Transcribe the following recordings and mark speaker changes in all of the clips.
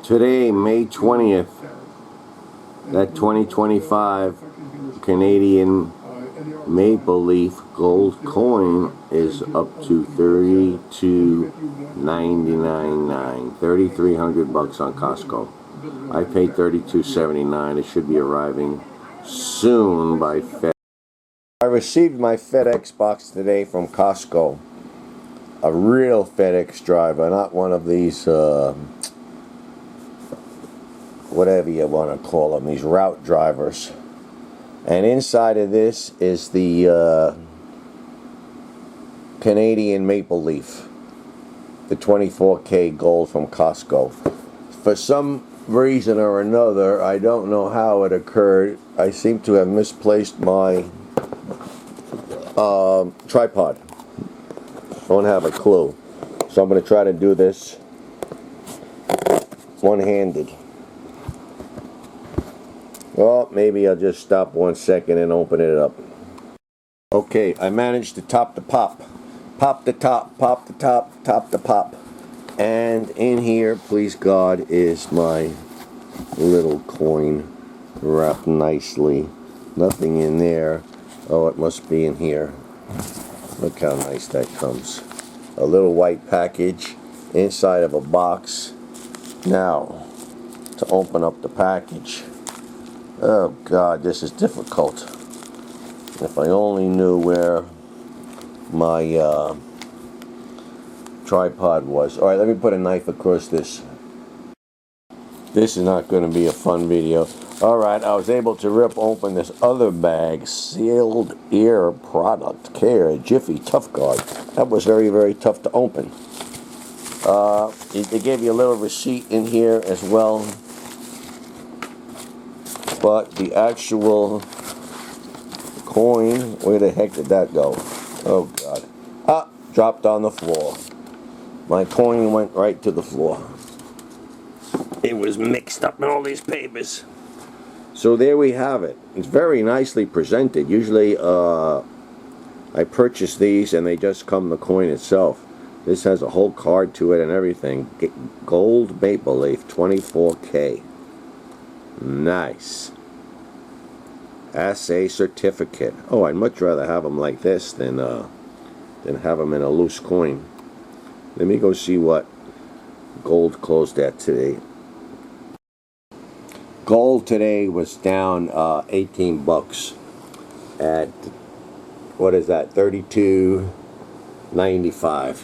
Speaker 1: Today, May 20th, that 2025 Canadian Maple Leaf gold coin is up to $32.99, 3,300 bucks on Costco. I paid $32.79. It should be arriving soon by FedEx. I received my FedEx box today from Costco. A real FedEx driver, not one of these whatever you want to call them, these route drivers. And inside of this is the Canadian Maple Leaf, the 24K gold from Costco. For some reason or another, I don't know how it occurred, I seem to have misplaced my tripod. Don't have a clue. So I'm going to try to do this one-handed. Well, maybe I'll just stop 1 second and open it up. Okay, I managed to top the pop. Pop the top, pop the top, top the pop. And in here, please God, is my little coin wrapped nicely. Nothing in there. Oh, it must be in here. Look how nice that comes. A little white package inside of a box. Now, to open up the package. Oh God, this is difficult. If I only knew where my tripod was. Alright, let me put a knife across this. This is not going to be a fun video. Alright, I was able to rip open this other bag. Sealed ear product care, Jiffy Tough Guard. That was very, very tough to open. They gave you a little receipt in here as well. But the actual coin, where the heck did that go? Oh God. Ah, dropped on the floor. My coin went right to the floor. It was mixed up in all these papers. So there we have it. It's very nicely presented. Usually I purchase these and they just come the coin itself. This has a whole card to it and everything. Gold Maple Leaf, 24K. Nice. Assay certificate. Oh, I'd much rather have them like this than have them in a loose coin. Let me go see what gold closed at today. Gold today was down 18 bucks at, what is that, 32.95.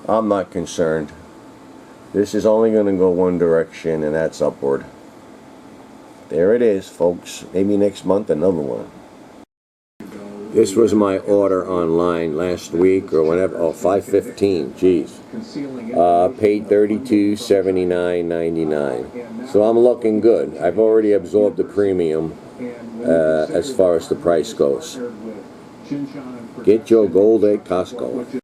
Speaker 1: I'm not concerned. This is only going to go one direction, and that's upward. There it is, folks. Maybe next month another one. This was my order online last week or whenever. Oh, 5/15. Jeez. Paid $32.79.99. So I'm looking good. I've already absorbed the premium as far as the price goes. Get your gold at Costco.